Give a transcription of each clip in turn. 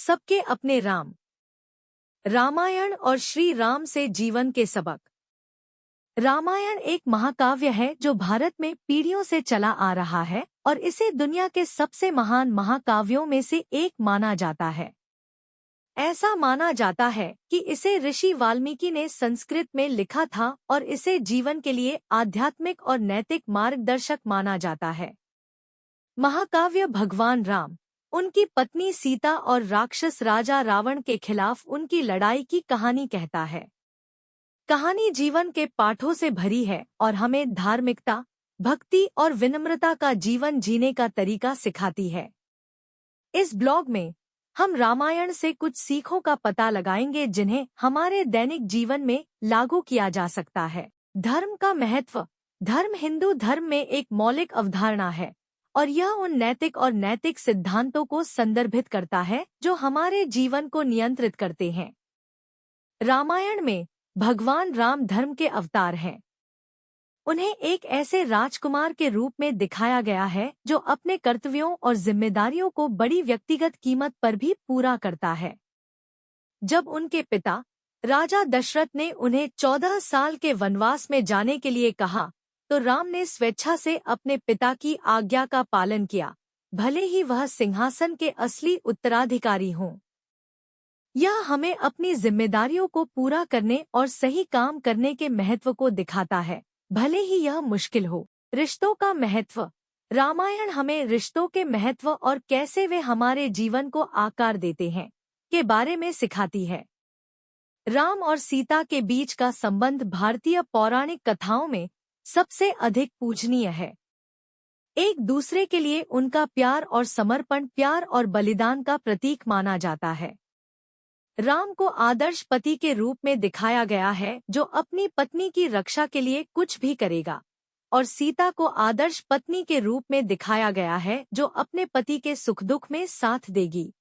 सबके अपने राम। रामायण और श्री राम से जीवन के सबक। रामायण एक महाकाव्य है जो भारत में पीढ़ियों से चला आ रहा है और इसे दुनिया के सबसे महान महाकाव्यों में से एक माना जाता है। ऐसा माना जाता है कि इसे ऋषि वाल्मीकि ने संस्कृत में लिखा था और इसे जीवन के लिए आध्यात्मिक और नैतिक मार्गदर्शक माना जाता है। महाकाव्य भगवान राम, उनकी पत्नी सीता और राक्षस राजा रावण के खिलाफ उनकी लड़ाई की कहानी कहता है। कहानी जीवन के पाठों से भरी है और हमें धार्मिकता, भक्ति और विनम्रता का जीवन जीने का तरीका सिखाती है। इस ब्लॉग में हम रामायण से कुछ सीखों का पता लगाएंगे जिन्हें हमारे दैनिक जीवन में लागू किया जा सकता है। धर्म का महत्व। धर्म हिंदू धर्म में एक मौलिक अवधारणा है और यह उन नैतिक सिद्धांतों को संदर्भित करता है जो हमारे जीवन को नियंत्रित करते हैं। रामायण में भगवान राम धर्म के अवतार हैं। उन्हें एक ऐसे राजकुमार के रूप में दिखाया गया है जो अपने कर्तव्यों और जिम्मेदारियों को बड़ी व्यक्तिगत कीमत पर भी पूरा करता है। जब उनके पिता राजा दशरथ ने उन्हें 14 साल के वनवास में जाने के लिए कहा तो राम ने स्वेच्छा से अपने पिता की आज्ञा का पालन किया, भले ही वह सिंहासन के असली उत्तराधिकारी हों। यह हमें अपनी जिम्मेदारियों को पूरा करने और सही काम करने के महत्व को दिखाता है, भले ही यह मुश्किल हो। रिश्तों का महत्व। रामायण हमें रिश्तों के महत्व और कैसे वे हमारे जीवन को आकार देते हैं के बारे में सिखाती है। राम और सीता के बीच का संबंध भारतीय पौराणिक कथाओं में सबसे अधिक पूजनीय है। एक दूसरे के लिए उनका प्यार और समर्पण प्यार और बलिदान का प्रतीक माना जाता है। राम को आदर्श पति के रूप में दिखाया गया है जो अपनी पत्नी की रक्षा के लिए कुछ भी करेगा, और सीता को आदर्श पत्नी के रूप में दिखाया गया है जो अपने पति के सुख दुख में साथ देगी।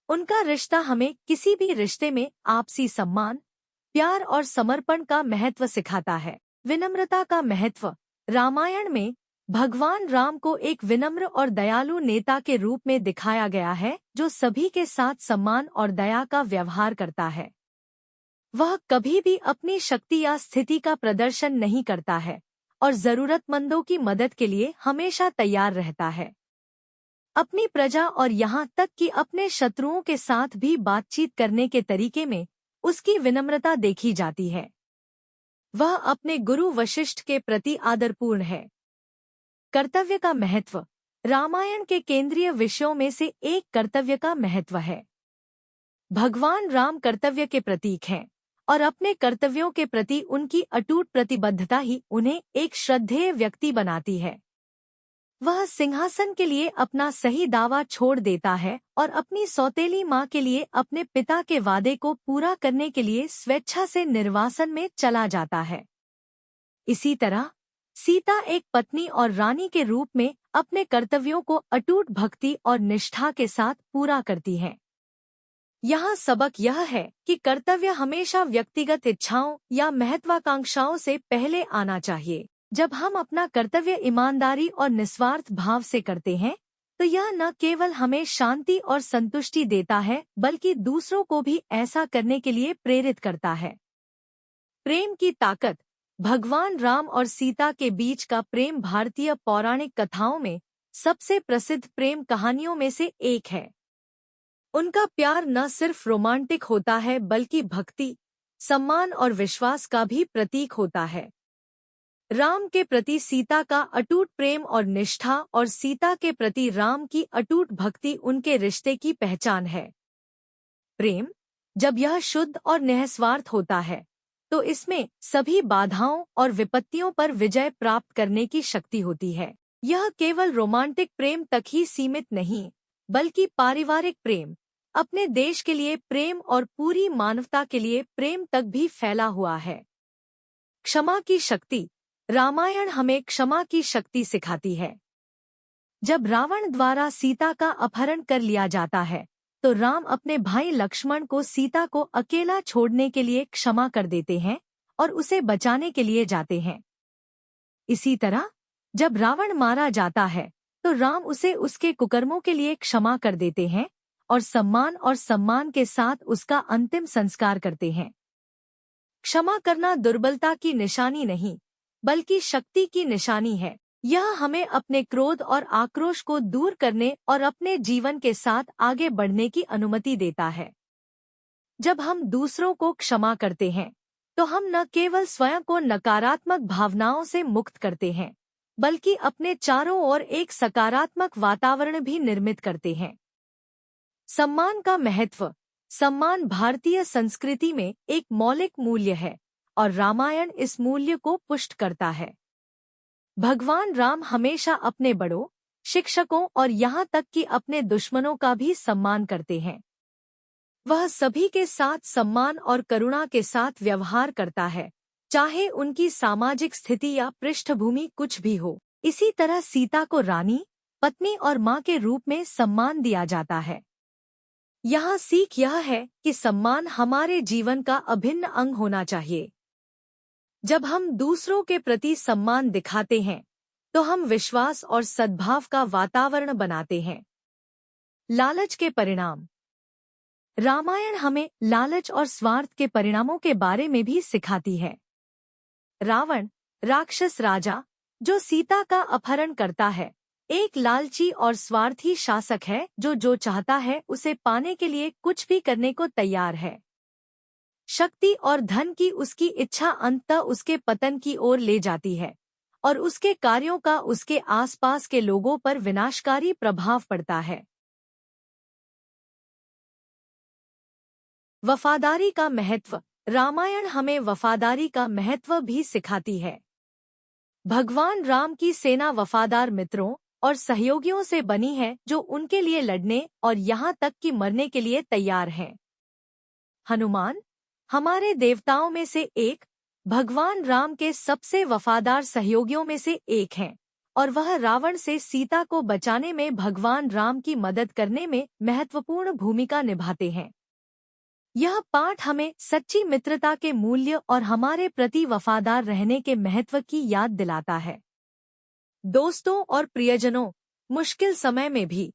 उनका रिश्ता हमें किसी भी रिश्ते में आपसी सम्मान, प्यार और समर्पण का महत्व सिखाता है। विनम्रता का महत्व। रामायण में भगवान राम को एक विनम्र और दयालु नेता के रूप में दिखाया गया है जो सभी के साथ सम्मान और दया का व्यवहार करता है। वह कभी भी अपनी शक्ति या स्थिति का प्रदर्शन नहीं करता है और जरूरतमंदों की मदद के लिए हमेशा तैयार रहता है। अपनी प्रजा और यहाँ तक कि अपने शत्रुओं के साथ भी बातचीत करने के तरीके में उसकी विनम्रता देखी जाती है। वह अपने गुरु वशिष्ठ के प्रति आदरपूर्ण है। कर्तव्य का महत्व। रामायण के केंद्रीय विषयों में से एक कर्तव्य का महत्व है। भगवान राम कर्तव्य के प्रतीक हैं और अपने कर्तव्यों के प्रति उनकी अटूट प्रतिबद्धता ही उन्हें एक श्रद्धेय व्यक्ति बनाती है। वह सिंहासन के लिए अपना सही दावा छोड़ देता है और अपनी सौतेली माँ के लिए अपने पिता के वादे को पूरा करने के लिए स्वेच्छा से निर्वासन में चला जाता है। इसी तरह सीता एक पत्नी और रानी के रूप में अपने कर्तव्यों को अटूट भक्ति और निष्ठा के साथ पूरा करती है। यहाँ सबक यह है कि कर्तव्य हमेशा व्यक्तिगत इच्छाओं या महत्वाकांक्षाओं से पहले आना चाहिए। जब हम अपना कर्तव्य ईमानदारी और निस्वार्थ भाव से करते हैं तो यह न केवल हमें शांति और संतुष्टि देता है बल्कि दूसरों को भी ऐसा करने के लिए प्रेरित करता है। प्रेम की ताकत। भगवान राम और सीता के बीच का प्रेम भारतीय पौराणिक कथाओं में सबसे प्रसिद्ध प्रेम कहानियों में से एक है। उनका प्यार न सिर्फ रोमांटिक होता है बल्कि भक्ति, सम्मान और विश्वास का भी प्रतीक होता है। राम के प्रति सीता का अटूट प्रेम और निष्ठा और सीता के प्रति राम की अटूट भक्ति उनके रिश्ते की पहचान है। प्रेम, जब यह शुद्ध और निस्वार्थ होता है तो इसमें सभी बाधाओं और विपत्तियों पर विजय प्राप्त करने की शक्ति होती है। यह केवल रोमांटिक प्रेम तक ही सीमित नहीं बल्कि पारिवारिक प्रेम, अपने देश के लिए प्रेम और पूरी मानवता के लिए प्रेम तक भी फैला हुआ है। क्षमा की शक्ति। रामायण हमें क्षमा की शक्ति सिखाती है। जब रावण द्वारा सीता का अपहरण कर लिया जाता है तो राम अपने भाई लक्ष्मण को सीता को अकेला छोड़ने के लिए क्षमा कर देते हैं और उसे बचाने के लिए जाते हैं। इसी तरह जब रावण मारा जाता है तो राम उसे उसके कुकर्मों के लिए क्षमा कर देते हैं और सम्मान के साथ उसका अंतिम संस्कार करते हैं। क्षमा करना दुर्बलता की निशानी नहीं, बल्कि शक्ति की निशानी है। यह हमें अपने क्रोध और आक्रोश को दूर करने और अपने जीवन के साथ आगे बढ़ने की अनुमति देता है। जब हम दूसरों को क्षमा करते हैं, तो हम न केवल स्वयं को नकारात्मक भावनाओं से मुक्त करते हैं, बल्कि अपने चारों ओर एक सकारात्मक वातावरण भी निर्मित करते हैं। सम्मान का महत्व। सम्मान भारतीय संस्कृति में एक मौलिक मूल्य है और रामायण इस मूल्य को पुष्ट करता है। भगवान राम हमेशा अपने बड़ों, शिक्षकों और यहाँ तक कि अपने दुश्मनों का भी सम्मान करते हैं। वह सभी के साथ सम्मान और करुणा के साथ व्यवहार करता है, चाहे उनकी सामाजिक स्थिति या पृष्ठभूमि कुछ भी हो। इसी तरह सीता को रानी, पत्नी और माँ के रूप में सम्मान दिया जाता है। यहाँ सीख यह है कि सम्मान हमारे जीवन का अभिन्न अंग होना चाहिए। जब हम दूसरों के प्रति सम्मान दिखाते हैं, तो हम विश्वास और सद्भाव का वातावरण बनाते हैं। लालच के परिणाम। रामायण हमें लालच और स्वार्थ के परिणामों के बारे में भी सिखाती है। रावण, राक्षस राजा, जो सीता का अपहरण करता है, एक लालची और स्वार्थी शासक है जो चाहता है उसे पाने के लिए कुछ भी करने को तैयार है। शक्ति और धन की उसकी इच्छा अंततः उसके पतन की ओर ले जाती है और उसके कार्यों का उसके आसपास के लोगों पर विनाशकारी प्रभाव पड़ता है। वफादारी का महत्व। रामायण हमें वफादारी का महत्व भी सिखाती है। भगवान राम की सेना वफादार मित्रों और सहयोगियों से बनी है जो उनके लिए लड़ने और यहाँ तक कि मरने के लिए तैयार हैं। हनुमान, हमारे देवताओं में से एक, भगवान राम के सबसे वफादार सहयोगियों में से एक हैं और वह रावण से सीता को बचाने में भगवान राम की मदद करने में महत्वपूर्ण भूमिका निभाते हैं। यह पाठ हमें सच्ची मित्रता के मूल्य और हमारे प्रति वफादार रहने के महत्व की याद दिलाता है। दोस्तों और प्रियजनों, मुश्किल समय में भी।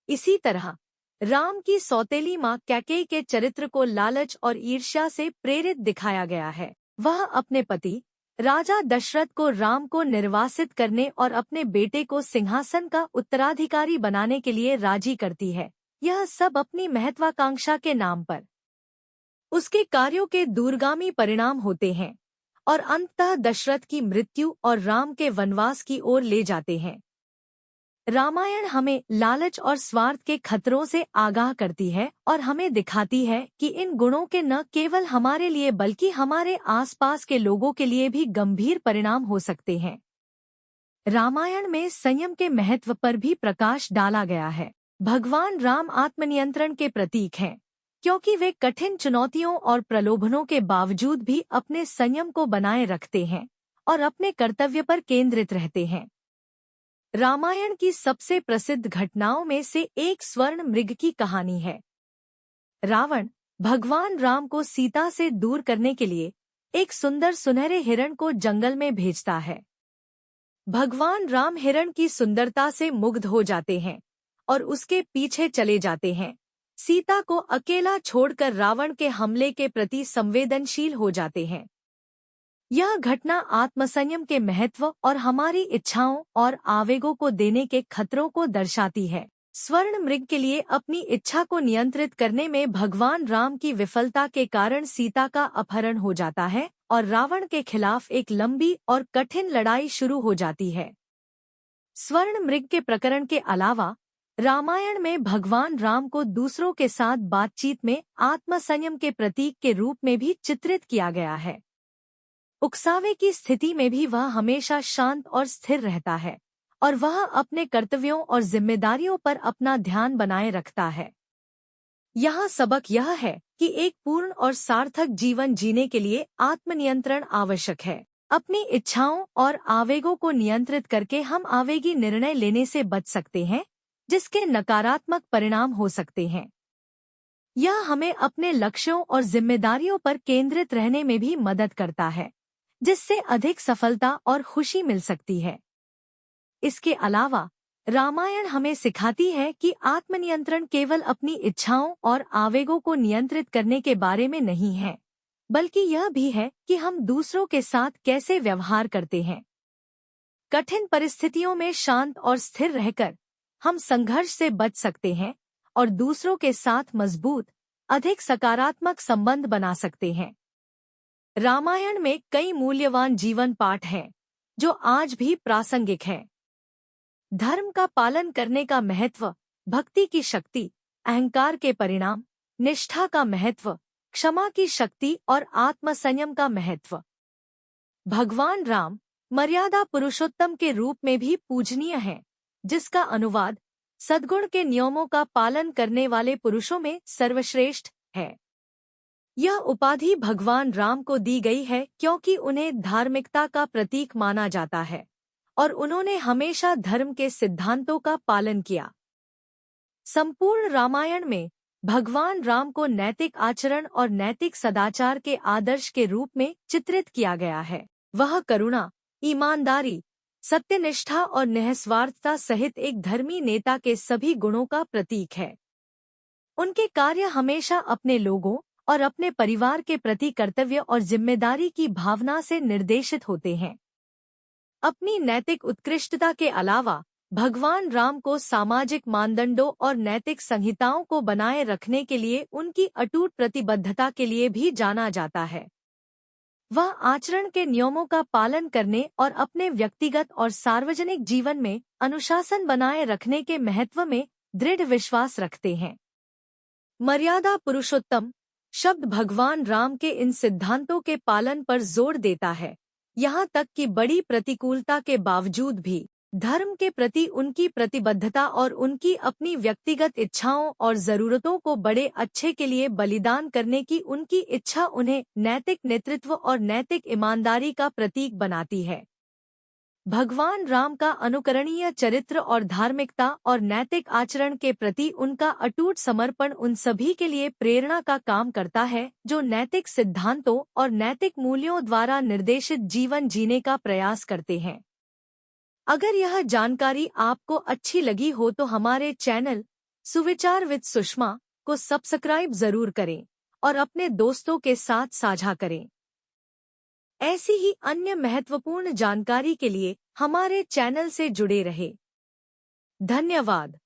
इसी तरह राम की सौतेली माँ कैकेयी के चरित्र को लालच और ईर्ष्या से प्रेरित दिखाया गया है। वह अपने पति राजा दशरथ को राम को निर्वासित करने और अपने बेटे को सिंहासन का उत्तराधिकारी बनाने के लिए राजी करती है। यह सब अपनी महत्वाकांक्षा के नाम पर। उसके कार्यों के दूरगामी परिणाम होते हैं और अंततः दशरथ की मृत्यु और राम के वनवास की ओर ले जाते हैं। रामायण हमें लालच और स्वार्थ के खतरों से आगाह करती है और हमें दिखाती है कि इन गुणों के न केवल हमारे लिए बल्कि हमारे आसपास के लोगों के लिए भी गंभीर परिणाम हो सकते हैं। रामायण में संयम के महत्व पर भी प्रकाश डाला गया है। भगवान राम आत्मनियंत्रण के प्रतीक हैं, क्योंकि वे कठिन चुनौतियों और प्रलोभनों के बावजूद भी अपने संयम को बनाए रखते हैं और अपने कर्तव्य पर केंद्रित रहते हैं। रामायण की सबसे प्रसिद्ध घटनाओं में से एक स्वर्ण मृग की कहानी है। रावण भगवान राम को सीता से दूर करने के लिए एक सुंदर सुनहरे हिरण को जंगल में भेजता है। भगवान राम हिरण की सुंदरता से मुग्ध हो जाते हैं और उसके पीछे चले जाते हैं। सीता को अकेला छोड़कर रावण के हमले के प्रति संवेदनशील हो जाते हैं। यह घटना आत्मसंयम के महत्व और हमारी इच्छाओं और आवेगों को देने के खतरों को दर्शाती है। स्वर्ण मृग के लिए अपनी इच्छा को नियंत्रित करने में भगवान राम की विफलता के कारण सीता का अपहरण हो जाता है और रावण के खिलाफ एक लंबी और कठिन लड़ाई शुरू हो जाती है। स्वर्ण मृग के प्रकरण के अलावा रामायण में भगवान राम को दूसरों के साथ बातचीत में आत्मसंयम के प्रतीक के रूप में भी चित्रित किया गया है। उकसावे की स्थिति में भी वह हमेशा शांत और स्थिर रहता है और वह अपने कर्तव्यों और जिम्मेदारियों पर अपना ध्यान बनाए रखता है। यहाँ सबक यह है कि एक पूर्ण और सार्थक जीवन जीने के लिए आत्मनियंत्रण आवश्यक है। अपनी इच्छाओं और आवेगों को नियंत्रित करके हम आवेगी निर्णय लेने से बच सकते हैं, जिसके नकारात्मक परिणाम हो सकते हैं। यह हमें अपने लक्ष्यों और जिम्मेदारियों पर केंद्रित रहने में भी मदद करता है, जिससे अधिक सफलता और खुशी मिल सकती है। इसके अलावा रामायण हमें सिखाती है कि आत्मनियंत्रण केवल अपनी इच्छाओं और आवेगों को नियंत्रित करने के बारे में नहीं है, बल्कि यह भी है कि हम दूसरों के साथ कैसे व्यवहार करते हैं। कठिन परिस्थितियों में शांत और स्थिर रहकर हम संघर्ष से बच सकते हैं और दूसरों के साथ मजबूत, अधिक सकारात्मक संबंध बना सकते हैं। रामायण में कई मूल्यवान जीवन पाठ हैं, जो आज भी प्रासंगिक हैं। धर्म का पालन करने का महत्व, भक्ति की शक्ति, अहंकार के परिणाम, निष्ठा का महत्व, क्षमा की शक्ति और आत्मसंयम का महत्व। भगवान राम मर्यादा पुरुषोत्तम के रूप में भी पूजनीय हैं, जिसका अनुवाद सद्गुण के नियमों का पालन करने वाले पुरुषों में सर्वश्रेष्ठ है। यह उपाधि भगवान राम को दी गई है क्योंकि उन्हें धार्मिकता का प्रतीक माना जाता है और उन्होंने हमेशा धर्म के सिद्धांतों का पालन किया। संपूर्ण रामायण में भगवान राम को नैतिक आचरण और नैतिक सदाचार के आदर्श के रूप में चित्रित किया गया है। वह करुणा, ईमानदारी, सत्यनिष्ठा और निःस्वार्थता सहित एक धर्मी नेता के सभी गुणों का प्रतीक है। उनके कार्य हमेशा अपने लोगों और अपने परिवार के प्रति कर्तव्य और जिम्मेदारी की भावना से निर्देशित होते हैं। अपनी नैतिक उत्कृष्टता के अलावा भगवान राम को सामाजिक मानदंडों और नैतिक संहिताओं को बनाए रखने के लिए उनकी अटूट प्रतिबद्धता के लिए भी जाना जाता है। वह आचरण के नियमों का पालन करने और अपने व्यक्तिगत और सार्वजनिक जीवन में अनुशासन बनाए रखने के महत्व में दृढ़ विश्वास रखते हैं। मर्यादा पुरुषोत्तम शब्द भगवान राम के इन सिद्धांतों के पालन पर जोर देता है, यहाँ तक कि बड़ी प्रतिकूलता के बावजूद भी धर्म के प्रति उनकी प्रतिबद्धता और उनकी अपनी व्यक्तिगत इच्छाओं और जरूरतों को बड़े अच्छे के लिए बलिदान करने की उनकी इच्छा उन्हें नैतिक नेतृत्व और नैतिक ईमानदारी का प्रतीक बनाती है। भगवान राम का अनुकरणीय चरित्र और धार्मिकता और नैतिक आचरण के प्रति उनका अटूट समर्पण उन सभी के लिए प्रेरणा का काम करता है जो नैतिक सिद्धांतों और नैतिक मूल्यों द्वारा निर्देशित जीवन जीने का प्रयास करते हैं। अगर यह जानकारी आपको अच्छी लगी हो तो हमारे चैनल सुविचार विद सुषमा को सब्सक्राइब जरूर करें और अपने दोस्तों के साथ साझा करें। ऐसी ही अन्य महत्वपूर्ण जानकारी के लिए हमारे चैनल से जुड़े रहें। धन्यवाद।